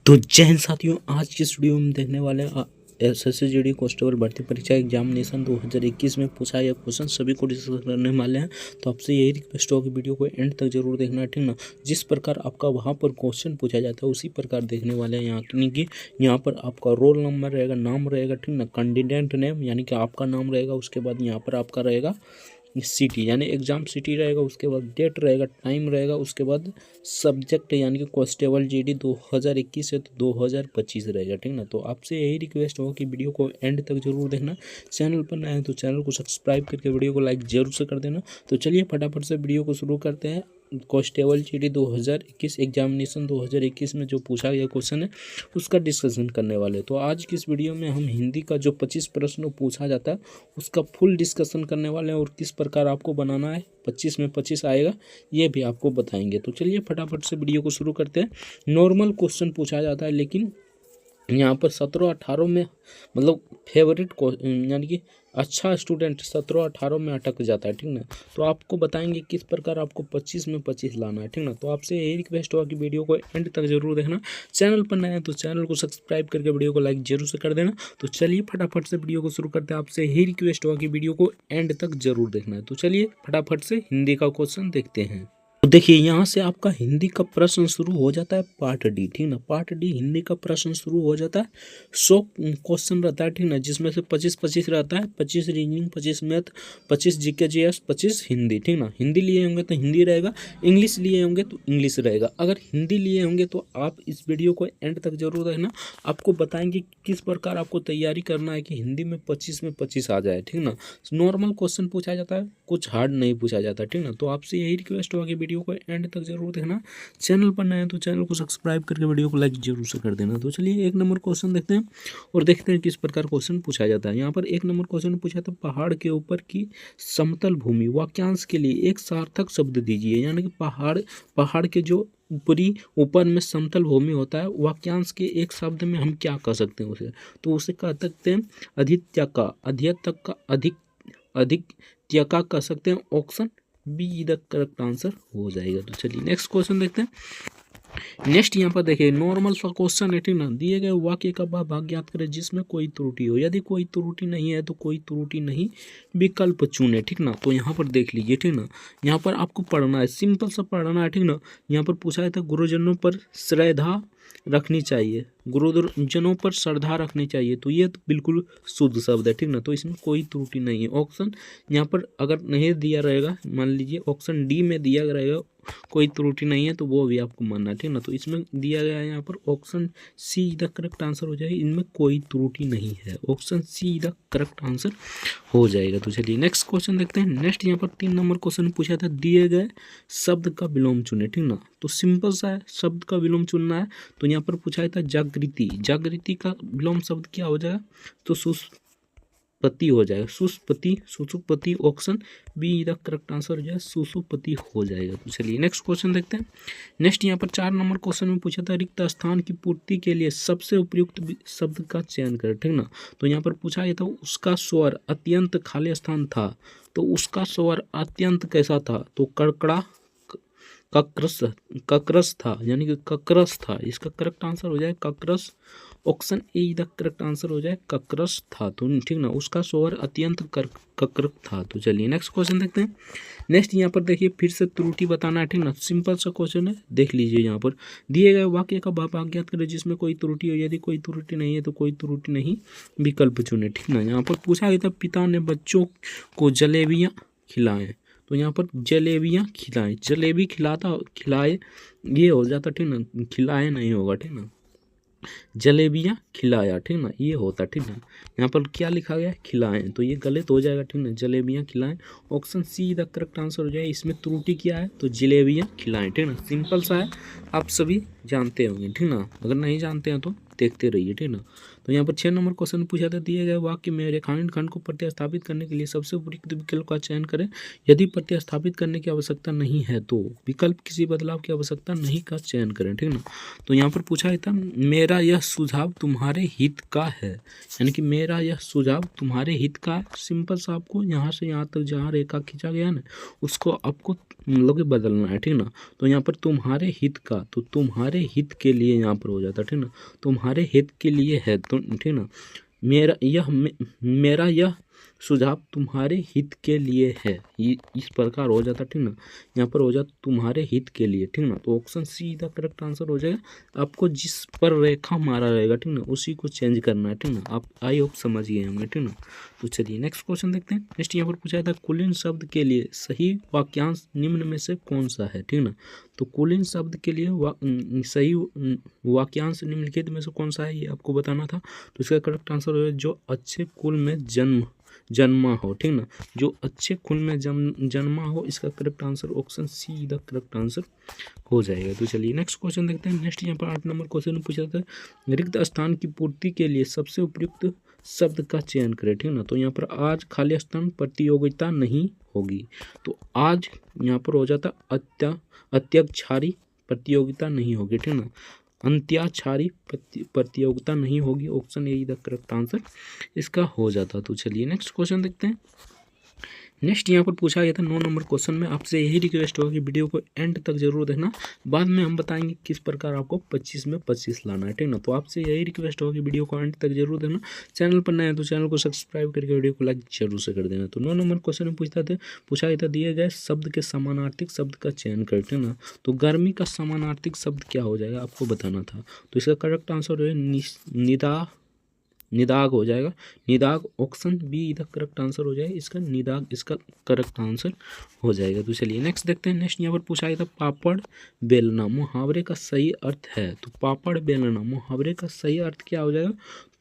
तो जय हिंद साथियों, आज की इस वीडियो में देखने वाले हैं एसएससी जीडी कांस्टेबल भर्ती परीक्षा एग्जामिनेशन 2021 में पूछा यह क्वेश्चन सभी को डिस्कस करने वाले हैं। तो आपसे यही रिक्वेस्ट होगी वीडियो को एंड तक जरूर देखना है, ठीक ना। जिस प्रकार आपका वहाँ पर क्वेश्चन पूछा जाता है उसी प्रकार देखने वाले हैं यहाँ, यानी कि यहाँ पर आपका रोल नंबर रहेगा, नाम रहेगा, ठीक ना, कैंडिडेट नेम यानी कि आपका नाम रहेगा, उसके बाद यहाँ पर आपका रहेगा सिटी यानी एग्जाम सिटी रहेगा, उसके बाद डेट रहेगा, टाइम रहेगा, उसके बाद सब्जेक्ट यानी कि कांस्टेबल जीडी 2021 से 2025 रहेगा, ठीक ना। तो आपसे यही रिक्वेस्ट होगा कि वीडियो को एंड तक जरूर देखना। चैनल पर नए हैं तो चैनल को सब्सक्राइब करके वीडियो को लाइक जरूर से कर देना। तो चलिए फटाफट से वीडियो को शुरू करते हैं। कांस्टेबल जीडी 2021 एग्जामिनेशन 2021 में जो पूछा गया क्वेश्चन है उसका डिस्कशन करने वाले। तो आज की इस वीडियो में हम हिंदी का जो 25 प्रश्न पूछा जाता है उसका फुल डिस्कशन करने वाले हैं और किस प्रकार आपको बनाना है 25 में 25 आएगा ये भी आपको बताएंगे। तो चलिए फटाफट से वीडियो को शुरू करते हैं। नॉर्मल क्वेश्चन पूछा जाता है, लेकिन यहाँ पर 17-18 में मतलब फेवरेट यानी कि अच्छा स्टूडेंट 17-18 में अटक जाता है, ठीक ना। तो आपको बताएंगे किस प्रकार आपको 25 में 25 लाना है, ठीक ना। तो आपसे यही रिक्वेस्ट होगा कि वीडियो को एंड तक जरूर देखना। चैनल पर नए हैं तो चैनल को सब्सक्राइब करके वीडियो को लाइक जरूर से कर देना। तो चलिए फटाफट से वीडियो को शुरू करते हैं। आपसे यही रिक्वेस्ट होगा कि वीडियो को एंड तक जरूर देखना है। तो चलिए फटाफट से हिंदी का क्वेश्चन देखते हैं। तो देखिए यहाँ से आपका हिंदी का प्रश्न शुरू हो जाता है पार्ट डी, ठीक ना। पार्ट डी हिंदी का प्रश्न शुरू हो जाता है। 100 क्वेश्चन रहता है, ठीक ना, जिसमें से 25-25 रहता है। 25 reasoning, 25 math, 25 GK GS, 25 Hindi, ठीक ना। हिंदी लिए होंगे तो हिंदी रहेगा, इंग्लिश लिए होंगे तो इंग्लिश रहेगा। अगर हिंदी लिए होंगे तो आप इस वीडियो को एंड तक जरूर देखना। आपको बताएंगे किस प्रकार आपको तैयारी करना है कि हिंदी में 25 में 25 आ जाए, ठीक ना। नॉर्मल क्वेश्चन पूछा जाता है, कुछ हार्ड नहीं पूछा जाता, ठीक ना। तो आपसे यही रिक्वेस्ट होगा कि वीडियो को एंड तक जरूर देखना। चैनल पर नए हैं तो चैनल को सब्सक्राइब करके वीडियो को लाइक जरूर से कर देना। तो चलिए एक नंबर क्वेश्चन देखते हैं और देखते हैं किस प्रकार क्वेश्चन पूछा जाता है। यहाँ पर एक नंबर क्वेश्चन पूछा था, पहाड़ के ऊपर की समतल भूमि वाक्यांश के लिए एक सार्थक शब्द दीजिए। यानी कि पहाड़ के जो ऊपर में समतल भूमि होता है, वाक्यांश के एक शब्द में हम क्या कह सकते हैं उसे। तो उसे कह सकते हैं अधित्यका, अध्यतक का अधिक त्यका कह सकते हैं। Option B the correct answer हो जाएगा। तो चलिए नेक्स्ट क्वेश्चन देखते हैं। नेक्स्ट यहाँ पर देखिए नॉर्मल सा क्वेश्चन है, ठीक ना। दिए गए वाक्य का भाग ज्ञात करें जिसमें कोई त्रुटि हो। यदि कोई त्रुटि नहीं है तो कोई त्रुटि नहीं विकल्प चुने, ठीक ना। तो यहाँ पर देख लीजिए, ठीक ना, यहाँ पर आपको पढ़ना है, सिंपल सा पढ़ना है, ठीक ना। यहाँ पर पूछा है था गुरुजनों पर श्रद्धा रखनी चाहिए, गुरुजनों पर श्रद्धा रखनी चाहिए। तो ये तो बिल्कुल शुद्ध शब्द है, ठीक ना। तो इसमें कोई त्रुटि नहीं है। ऑप्शन यहाँ पर अगर नहीं दिया रहेगा, मान लीजिए ऑप्शन डी में दिया रहेगा कोई त्रुटि नहीं है, तो वो भी आपको मानना है, ठीक ना। तो इसमें दिया गया है यहाँ पर option see the correct answer हो जाएगा। इनमें कोई त्रुटि नहीं है, option see the correct answer हो जाएगा। तो चलिए नेक्स्ट क्वेश्चन देखते हैं। नेक्स्ट यहाँ पर 3 नंबर क्वेश्चन पूछा था, दिए गए शब्द का विलोम चुने, ठीक ना। तो सिंपल सा है, शब्द का विलोम चुनना है। तो यहाँ पर पूछा था जागृति, जागृति का विलोम शब्द क्या हो जाएगा, तो सुषुप्ति हो जाएगा, सुषुप्ति, सुषुप्ति। Option B the correct answer हो जाएगा, सुषुप्ति हो जाएगा। तो चलिए नेक्स्ट क्वेश्चन देखते हैं। नेक्स्ट यहाँ पर 4 नंबर क्वेश्चन में पूछा था, रिक्त स्थान की पूर्ति के लिए सबसे उपयुक्त शब्द का चयन करें, ठीक ना। तो यहाँ पर पूछा गया था उसका स्वर अत्यंत खाली स्थान था। तो उसका स्वर अत्यंत कैसा था, तो कड़कड़ा, कक्रस था, यानी कि कक्रस था। इसका करेक्ट आंसर हो जाए कक्रस। Option A the correct answer हो जाए कक्रस था। तो ठीक ना, उसका स्वर अत्यंत कक्रक था। तो चलिए नेक्स्ट क्वेश्चन देखते हैं। नेक्स्ट यहाँ पर देखिए फिर से त्रुटि बताना है, ठीक ना। सिंपल सा क्वेश्चन है, देख लीजिए। यहाँ पर दिए गए वाक्य का भाग ज्ञात करें जिसमें कोई त्रुटि हो। यदि कोई त्रुटि नहीं है तो कोई त्रुटि नहीं विकल्प चुने, ठीक ना। यहाँ पर पूछा गया था पिता ने बच्चों को जलेबियाँ खिलाएं। तो यहाँ पर जलेबियाँ खिलाएं, जलेबी खिलाए ये हो जाता, ठीक ना, खिलाए नहीं होगा, ठीक ना। जलेबियाँ खिलाया, ठीक ना, ये होता, ठीक ना। यहाँ पर क्या लिखा गया है, खिलाएं, तो ये गलत हो जाएगा, ठीक ना। जलेबियाँ खिलाएं, option see the correct answer हो जाए। इसमें त्रुटि क्या है, तो जलेबियाँ खिलाएं, ठीक ना। सिंपल सा है, आप सभी जानते होंगे, ठीक ना। अगर नहीं जानते हैं तो देखते रहिए, ठीक ना। तो यहाँ पर 6 नंबर क्वेश्चन पूछा था, दिए गए वाक्य में रेखांकन खंड को प्रतिस्थापित करने के लिए सबसे उपयुक्त विकल्प का चयन करें। यदि प्रतिस्थापित करने की आवश्यकता नहीं है तो विकल्प किसी बदलाव की आवश्यकता नहीं का चयन करें, ठीक ना। तो यहाँ पर पूछा था, मेरा यह सुझाव तुम्हारे हित का है, यानी कि मेरा यह सुझाव तुम्हारे हित का। सिंपल सा आपको यहाँ से यहाँ तक जहाँ रेखा खींचा गया ना उसको आपको मतलब कि बदलना है, ठीक ना। तो यहाँ पर तुम्हारे हित का, तो तुम्हारे हित के लिए यहाँ पर हो जाता है, ठीक ना। तुम्हारे हित के लिए है, तो ठीक ना। मेरा यह सुझाव तुम्हारे हित के लिए है, ये इस प्रकार हो जाता, ठीक ना। यहाँ पर हो जाता तुम्हारे हित के लिए, ठीक ना। तो option see the correct answer हो जाएगा। आपको जिस पर रेखा मारा रहेगा, ठीक ना, उसी को चेंज करना है, ठीक ना। आप आई होप समझ गए होंगे, ठीक ना। तो चलिए नेक्स्ट क्वेश्चन देखते हैं। नेक्स्ट यहाँ पर पूछा था कुलीन शब्द के लिए सही वाक्यांश निम्न में से कौन सा है, ठीक ना। तो कुलीन शब्द के लिए सही वाक्यांश निम्नलिखित में से कौन सा है, ये आपको बताना था। तो इसका करेक्ट आंसर है जो अच्छे कुल में जन्मा हो, ठीक ना। जो अच्छे कुल में जन्मा हो, इसका correct answer option see the correct answer हो जाएगा। तो चलिए नेक्स्ट क्वेश्चन देखते हैं। नेक्स्ट यहाँ पर 8 नंबर क्वेश्चन में पूछा था रिक्त स्थान की पूर्ति के लिए सबसे उपयुक्त शब्द का चयन करें, ठीक ना। तो यहाँ पर आज खाली स्थान प्रतियोगिता नहीं होगी, तो आज यहाँ पर हो जाता अत्याक्षारी प्रतियोगिता नहीं होगी, ठीक ना। अंत्याक्षारी प्रतियोगिता नहीं होगी, option A the correct answer इसका हो जाता। तो चलिए नेक्स्ट क्वेश्चन देखते हैं। नेक्स्ट यहाँ पर पूछा गया था 9 नंबर क्वेश्चन में, आपसे यही रिक्वेस्ट होगा कि वीडियो को एंड तक जरूर देखना, बाद में हम बताएंगे किस प्रकार आपको 25 में 25 लाना है, ठीक ना। तो आपसे यही रिक्वेस्ट होगा कि वीडियो को एंड तक जरूर देखना। चैनल पर नए हैं तो चैनल को सब्सक्राइब करके वीडियो को लाइक जरूर से कर देना। तो 9 नंबर क्वेश्चन में पूछा गया था दिए गए शब्द के समानार्थिक शब्द का चयन कर, ठीक ना। तो गर्मी का समानार्थिक शब्द क्या हो जाएगा, आपको बताना था। तो इसका करेक्ट आंसर है निदाग हो जाएगा। निदाग option B the correct answer हो जाएगा, इसका निदाग इसका करेक्ट आंसर हो जाएगा। तो चलिए नेक्स्ट देखते हैं। नेक्स्ट यहाँ पर पूछा गया था पापड़ बेलना मुहावरे का सही अर्थ है। तो पापड़ बेलना मुहावरे का सही अर्थ क्या हो जाएगा,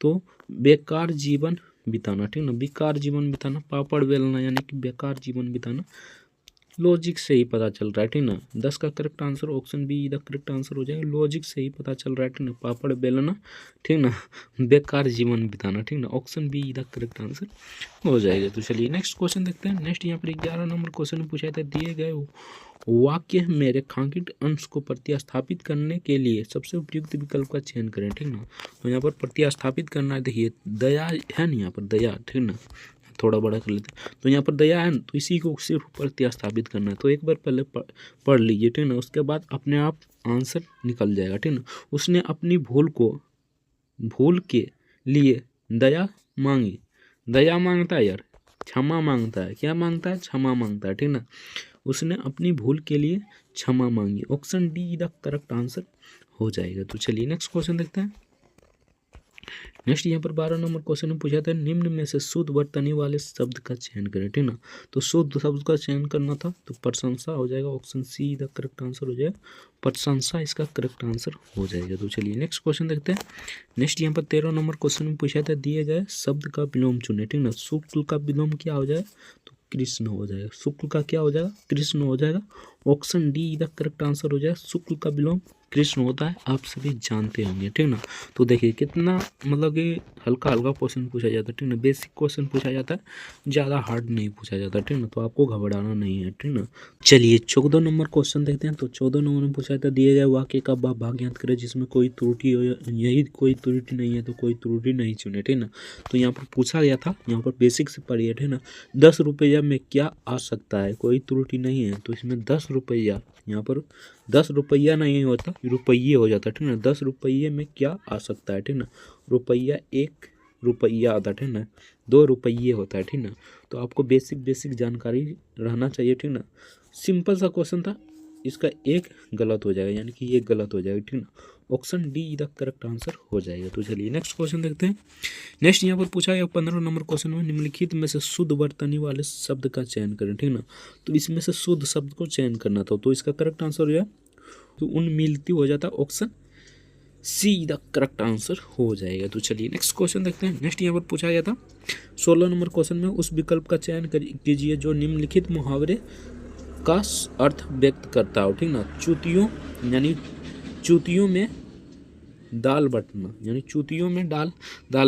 तो बेकार जीवन बिताना, ठीक ना। बेकार जीवन बिताना, पापड़ बेलना यानी कि बेकार जीवन बिताना, लॉजिक से ही पता चल रहा है, ठीक ना। 10 का correct answer option B the correct answer हो जाएगा। लॉजिक से ही पता चल रहा है, ठीक ना। पापड़ बेलना, ठीक ना, बेकार जीवन बिताना, ठीक ना, option B the correct answer हो जाएगा। तो चलिए नेक्स्ट क्वेश्चन देखते हैं। नेक्स्ट यहाँ पर 11 नंबर क्वेश्चन में पूछा था दिए गए वाक्य में रेखांकित अंश को प्रतिस्थापित करने के लिए सबसे उपयुक्त विकल्प का चयन करें, ठीक ना। तो यहाँ पर प्रतिस्थापित करना है, देखिए दया है ना, यहाँ पर दया, ठीक ना, थोड़ा बड़ा कर लेते हैं। तो यहाँ पर दया है ना, तो इसी को सिर्फ प्रतिस्थापित करना है। तो एक बार पहले पढ़ लीजिए, ठीक ना, उसके बाद अपने आप आंसर निकल जाएगा, ठीक ना। उसने अपनी भूल के लिए दया मांगी, दया मांगता है यार, क्षमा मांगता है, क्या मांगता है, क्षमा मांगता है, ठीक ना। उसने अपनी भूल के लिए क्षमा मांगी, option D the correct answer हो जाएगा। तो चलिए नेक्स्ट क्वेश्चन देखते हैं। नेक्स्ट यहाँ पर 12 नंबर क्वेश्चन में पूछा था निम्न में से शुद्ध वर्तनी वाले शब्द का चयन करें, ठीक ना। तो शुद्ध शब्द का चयन करना था, तो प्रशंसा हो जाएगा, option see the correct answer हो जाएगा। प्रशंसा इसका करेक्ट आंसर हो जाएगा। तो चलिए नेक्स्ट क्वेश्चन देखते हैं। नेक्स्ट यहाँ पर 13 नंबर क्वेश्चन में पूछा था दिए गए शब्द का विलोम चुने, ठीक ना। शुक्ल का विलोम क्या हो जाएगा, तो कृष्ण हो जाएगा। शुक्ल का क्या हो जाएगा, कृष्ण हो जाएगा, option D the correct answer हो जाएगा। शुक्ल का विलोम कृष्ण होता है, आप सभी जानते होंगे, ठीक ना। तो देखिए कितना मतलब कि हल्का हल्का क्वेश्चन पूछा जाता है, ठीक ना। बेसिक क्वेश्चन पूछा जाता है, ज़्यादा हार्ड नहीं पूछा जाता, ठीक ना। तो आपको घबराना नहीं है, ठीक ना। चलिए 14 नंबर क्वेश्चन देखते हैं। तो 14 नंबर में पूछा था दिए गए वाक्य का भाग ज्ञात करें जिसमें कोई त्रुटि हो, यही कोई त्रुटि नहीं है तो कोई त्रुटि नहीं चुने, ठीक ना। तो यहाँ पर पूछा गया था, यहाँ पर बेसिक से पढ़िए, ठीक ना। 10 रुपया में क्या आ सकता है, कोई त्रुटि नहीं है, तो इसमें 10 रुपया, यहाँ पर 10 रुपया नहीं होता, रुपये हो जाता है, ठीक ना। 10 रुपये में क्या आ सकता है, ठीक ना। रुपया 1 रुपया आता है, ठीक ना। 2 रुपये होता है, ठीक ना। तो आपको बेसिक जानकारी रहना चाहिए, ठीक ना। सिंपल सा क्वेश्चन था, इसका एक गलत हो जाएगा, यानी कि ये गलत हो जाएगा, ठीक ना। Option D the correct answer हो जाएगा। तो चलिए नेक्स्ट क्वेश्चन देखते हैं। नेक्स्ट यहाँ पर पूछा गया 15 नंबर क्वेश्चन में निम्नलिखित में से शुद्ध वर्तनी वाले शब्द का चयन करें, ठीक ना। तो इसमें से शुद्ध शब्द को चयन करना था, तो इसका करेक्ट आंसर हो जाए तो उन्मिलित हो जाता, option see the correct answer हो जाएगा। तो चलिए नेक्स्ट क्वेश्चन देखते हैं। नेक्स्ट यहाँ पर पूछा गया था 16 नंबर क्वेश्चन में उस विकल्प का चयन कीजिए जो निम्नलिखित मुहावरे का अर्थ व्यक्त करता हो, ठीक ना। चूतियों यानी चूतियों में दाल बटना, यानी चूतियों में दाल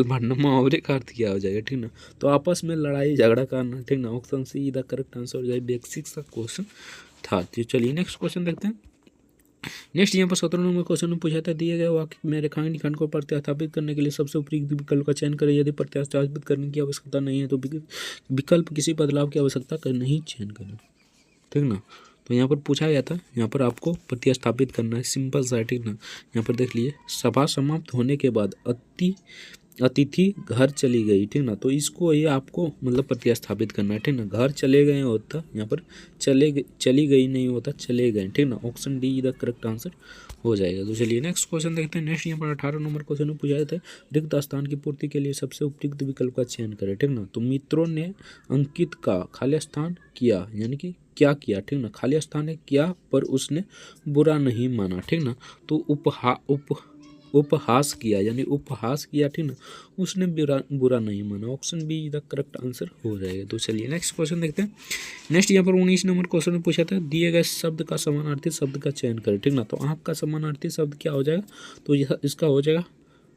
बटना मुहावरे का अर्थ क्या हो जाएगा, ठीक ना। तो आपस में लड़ाई झगड़ा करना, ठीक ना, option see the correct answer हो जाएगा। बेसिक सा क्वेश्चन था। तो चलिए नेक्स्ट क्वेश्चन देखते हैं। नेक्स्ट यहाँ पर 17 नंबर क्वेश्चन में पूछा था दिए गए वाक्य में रेखांकन खंड को प्रतिस्थापित करने के लिए सबसे उपयुक्त विकल्प का चयन करें। यदि प्रतिस्थापित करने की आवश्यकता नहीं है तो विकल्प किसी बदलाव की आवश्यकता का नहीं चयन करें, ठीक ना। तो यहाँ पर पूछा गया था, यहाँ पर आपको प्रतिस्थापित करना है, सिंपल सा है, ठीक ना। यहाँ पर देख लीजिए, सभा समाप्त होने के बाद अतिथि घर चली गई, ठीक ना। तो इसको ये आपको मतलब प्रतिस्थापित करना है, ठीक ना। घर चले गए होता, यहाँ पर चली गई नहीं होता, चले गए, ठीक ना। Option D the correct answer हो जाएगा। तो चलिए नेक्स्ट क्वेश्चन देखते हैं। नेक्स्ट यहाँ पर 18 नंबर क्वेश्चन में पूछा जाता है, रिक्त स्थान की पूर्ति के लिए सबसे उपयुक्त विकल्प का चयन करें, ठीक ना। तो मित्रों ने अंकित का खाली स्थान किया, यानी कि क्या किया, ठीक ना। खाली स्थान है किया, पर उसने बुरा नहीं माना, ठीक ना। तो उपहास किया, यानी उपहास किया, ठीक ना। उसने बुरा नहीं माना। Option B the correct answer हो जाएगा। तो चलिए नेक्स्ट क्वेश्चन देखते हैं। नेक्स्ट यहाँ पर 19 नंबर क्वेश्चन में पूछा था, दिए गए शब्द का समानार्थी शब्द का चयन करें, ठीक ना। तो आँख का समानार्थी शब्द क्या हो जाएगा, तो यह इसका हो जाएगा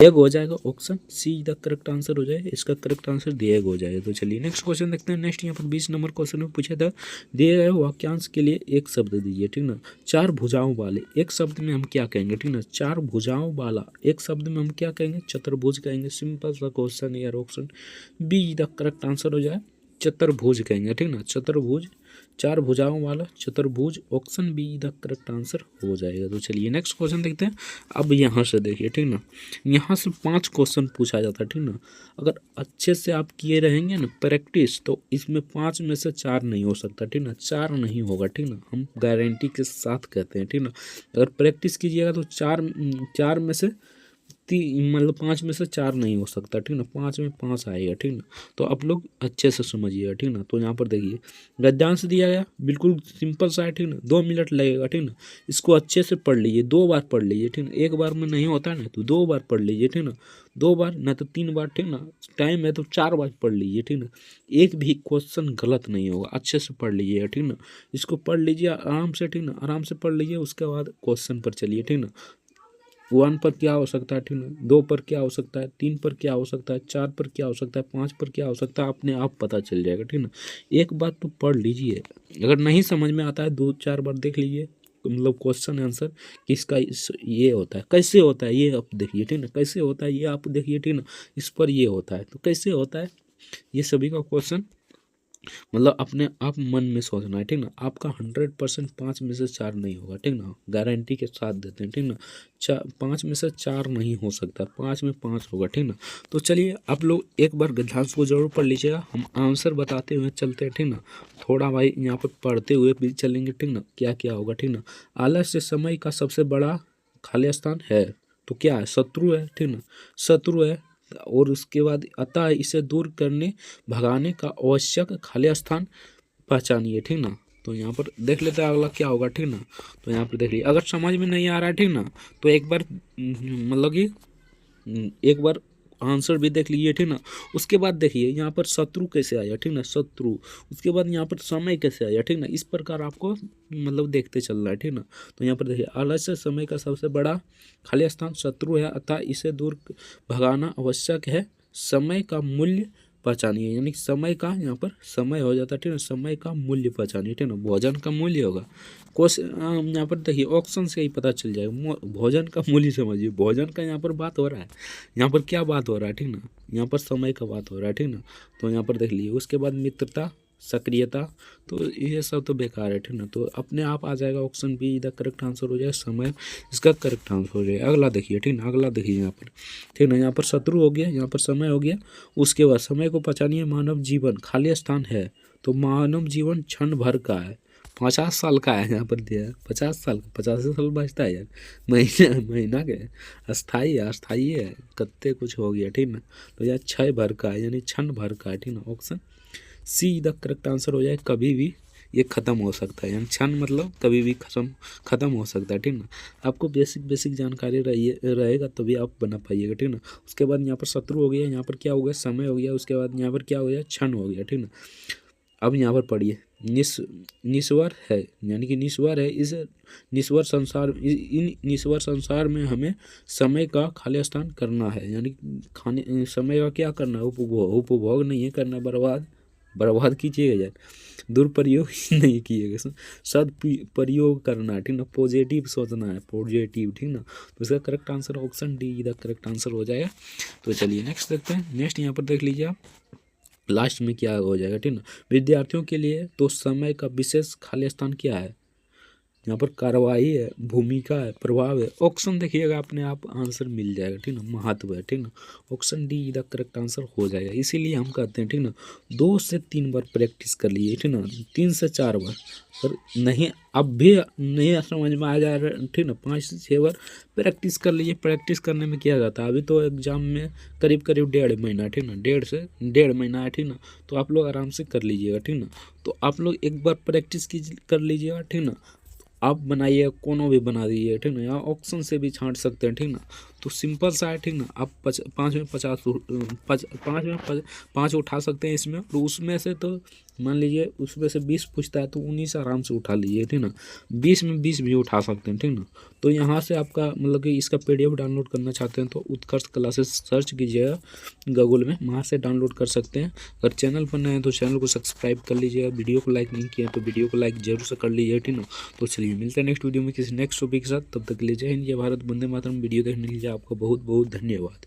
एग हो जाएगा। Option see the correct answer हो जाएगा, इसका करेक्ट आंसर दिएग हो जाएगा। तो चलिए नेक्स्ट क्वेश्चन देखते हैं। नेक्स्ट यहाँ पर 20 नंबर क्वेश्चन में पूछा था, दिए गए वाक्यांश के लिए एक शब्द दीजिए, ठीक ना। चार भुजाओं वाले एक शब्द में हम क्या कहेंगे, ठीक ना। चार भुजाओं वाला एक शब्द में हम क्या कहेंगे, चतुर्भुज कहेंगे। सिंपल सा क्वेश्चन यार, option B the correct answer हो जाए, चतुर्भुज कहेंगे, ठीक ना। चतुर्भुज, चार भुजाओं वाला चतुर्भुज, option B the correct answer हो जाएगा। तो चलिए नेक्स्ट क्वेश्चन देखते हैं। अब यहाँ से देखिए, ठीक ना, यहाँ से 5 क्वेश्चन पूछा जाता है, ठीक ना। अगर अच्छे से आप किए रहेंगे ना प्रैक्टिस, तो इसमें 5 में से 4 नहीं हो सकता, ठीक ना। 4 नहीं होगा, ठीक ना, हम गारंटी के साथ कहते हैं, ठीक ना। अगर प्रैक्टिस कीजिएगा तो 4 में से मतलब 5 में से 4 नहीं हो सकता, ठीक ना। 5 में 5 आएगा, ठीक ना। तो आप लोग अच्छे से समझिएगा, ठीक ना। तो यहाँ पर देखिए गद्यांश दिया गया, बिल्कुल सिंपल सा है, ठीक ना। 2 मिनट लगेगा, ठीक ना। इसको अच्छे से पढ़ लीजिए, 2 बार पढ़ लीजिए, ठीक ना। एक बार में नहीं होता ना, तो 2 बार पढ़ लीजिए, ठीक ना। 2 बार ना तो 3 बार, ठीक ना। टाइम है तो 4 बार पढ़ लीजिए, ठीक ना। एक भी क्वेश्चन गलत नहीं होगा, अच्छे से पढ़ लीजिएगा, ठीक ना। इसको पढ़ लीजिए आराम से, ठीक ना। आराम से पढ़ लीजिए, उसके बाद क्वेश्चन पर चलिए, ठीक ना। 1 पर क्या हो सकता है, ठीक ना। 2 पर क्या हो सकता है, 3 पर क्या हो सकता है, 4 पर क्या हो सकता है, 5 पर क्या हो सकता है, अपने आप पता चल जाएगा, ठीक ना। एक बात तो पढ़ लीजिए, अगर नहीं समझ में आता है 2-4 बार देख लीजिए, मतलब क्वेश्चन आंसर किसका ये होता है, कैसे होता है, ये आप देखिए, ठीक ना। कैसे होता है ये आप देखिए, ठीक ना। इस पर ये होता है, तो कैसे होता है ये सभी का क्वेश्चन मतलब अपने आप मन में सोचना है, ठीक ना। आपका 100% 5 में से 4 नहीं होगा, ठीक ना। गारंटी के साथ देते हैं, ठीक ना। 5 में से 4 नहीं हो सकता, 5 में 5 होगा, ठीक ना। तो चलिए आप लोग एक बार गद्यांश को जरूर पढ़ लीजिएगा, हम आंसर बताते हुए चलते हैं, ठीक ना। थोड़ा भाई यहाँ पर पढ़ते हुए भी चलेंगे, ठीक ना। क्या क्या होगा, ठीक ना। आलस्य समय का सबसे बड़ा खाली स्थान है, तो क्या है, शत्रु है, ठीक ना। शत्रु है, और उसके बाद अतः इसे दूर करने भगाने का आवश्यक खाली स्थान पहचानिए, ठीक ना। तो यहाँ पर देख लेते हैं अगला क्या होगा, ठीक ना। तो यहाँ पर देख लीजिए, अगर समझ में नहीं आ रहा है, ठीक ना, तो एक बार मतलब कि एक बार आंसर भी देख लीजिए, ठीक ना। उसके बाद देखिए यहाँ पर शत्रु कैसे आया, ठीक ना, शत्रु। उसके बाद यहाँ पर समय कैसे आया, ठीक ना। इस प्रकार आपको मतलब देखते चलना है, ठीक ना। तो यहाँ पर देखिए, आलस्य समय का सबसे बड़ा खाली स्थान शत्रु है, अतः इसे दूर भगाना आवश्यक है। समय का मूल्य पहचानिए, यानी समय का यहाँ पर समय हो जाता है, ठीक ना। समय का मूल्य पहचानिए, ठीक ना। भोजन का मूल्य होगा क्वेश्चन, यहाँ पर देखिए ऑप्शन से ही पता चल जाएगा। भोजन का मूल्य समझिए, भोजन का यहाँ पर बात हो रहा है, यहाँ पर क्या बात हो रहा है, ठीक ना। यहाँ पर समय का बात हो रहा है, ठीक ना। तो यहाँ पर देख लीजिए, उसके बाद मित्रता, सक्रियता, तो ये सब तो बेकार है, ठीक ना। तो अपने आप आ जाएगा, option B the correct answer हो जाएगा, समय इसका करेक्ट आंसर हो जाएगा। अगला देखिए, ठीक ना। अगला देखिए यहाँ पर, ठीक ना। यहाँ पर शत्रु हो गया, यहाँ पर समय हो गया। उसके बाद समय को पहचानिए, मानव जीवन खाली स्थान है, तो मानव जीवन क्षण भर का है, 50 साल का है, यहाँ पर दिया है 50 साल का, 50 साल बचता है यार, महीना के अस्थाई है, अस्थाई है, कत्ते कुछ हो गया, ठीक ना। तो यार 6 भर का है, यानी क्षण भर का है, ठीक ना। Option see the correct answer हो जाए, कभी भी ये ख़त्म हो सकता है, यानी क्षण मतलब कभी भी ख़त्म हो सकता है, ठीक ना। आपको बेसिक जानकारी रहेगा तभी आप बना पाइएगा, ठीक ना। उसके बाद यहाँ पर शत्रु हो गया, यहाँ पर क्या हो गया, समय हो गया। उसके बाद यहाँ पर क्या हो गया, क्षण हो गया, ठीक ना। अब यहाँ पर पढ़िए, निस्वर है, यानी कि निस्वर है। इस निस्वर संसार, इन निस्वर संसार में हमें समय का खाली स्थान करना है, यानी खाने समय का क्या करना है, उपभोग नहीं है करना, बर्बाद कीजिएगा यार, दुरुपयोग नहीं कीजिएगा, सदुपयोग करना है, ठीक ना। पॉजिटिव सोचना है, पॉजिटिव, ठीक ना। तो इसका करेक्ट आंसर ऑप्शन डी इधर करेक्ट आंसर हो जाएगा। तो चलिए नेक्स्ट देखते हैं। नेक्स्ट यहाँ पर देख लीजिए आप, लास्ट में क्या हो जाएगा, ठीक ना। विद्यार्थियों के लिए तो समय का विशेष खाली स्थान क्या है, यहाँ पर कार्रवाई है, भूमिका है, प्रभाव है, ऑप्शन देखिएगा अपने आप आंसर मिल जाएगा, ठीक ना। महत्व है, ठीक ना। Option D the correct answer हो जाएगा। इसीलिए हम कहते हैं, ठीक ना, 2 से 3 बार प्रैक्टिस कर लीजिए, ठीक ना, 3 से 4 बार। और नहीं अब भी नहीं समझ में आ जा रहा है, ठीक ना, 5 से 6 बार प्रैक्टिस कर लीजिए। प्रैक्टिस करने में क्या जाता है, अभी तो एग्जाम में करीब करीब 1.5 महीना, ठीक ना, 1.5 से 1.5 महीना है, ठीक ना। तो आप लोग आराम से कर लीजिएगा, ठीक ना। तो आप लोग एक बार प्रैक्टिस कर लीजिएगा, ठीक ना। आप बनाइए, कोनो भी बना दीजिए, ठीक ना, या ऑप्शन से भी छांट सकते हैं, ठीक ना। तो सिंपल सा है, ठीक ना। आप 5 में 5 उठा सकते हैं इसमें, और उसमें से तो मान लीजिए उसमें से 20 पूछता है तो 19 आराम से उठा लीजिए, ठीक ना। 20 में 20 भी उठा सकते हैं, ठीक ना। तो यहाँ से आपका मतलब कि इसका PDF डाउनलोड करना चाहते हैं तो उत्कर्ष क्लासेस सर्च कीजिएगा गूगल में, वहाँ से डाउनलोड कर सकते हैं। अगर चैनल पर नए हैं तो चैनल को सब्सक्राइब कर लीजिएगा। वीडियो को लाइक नहीं किया तो वीडियो को लाइक जरूर से कर लीजिए, ठीक ना। तो चलिए मिलते हैं नेक्स्ट वीडियो में किसी नेक्स्ट टॉपिक के साथ। तब तक के लिए जय हिंद, जय भारत, वंदे मातरम। वीडियो देखने के लिए आपका बहुत बहुत धन्यवाद।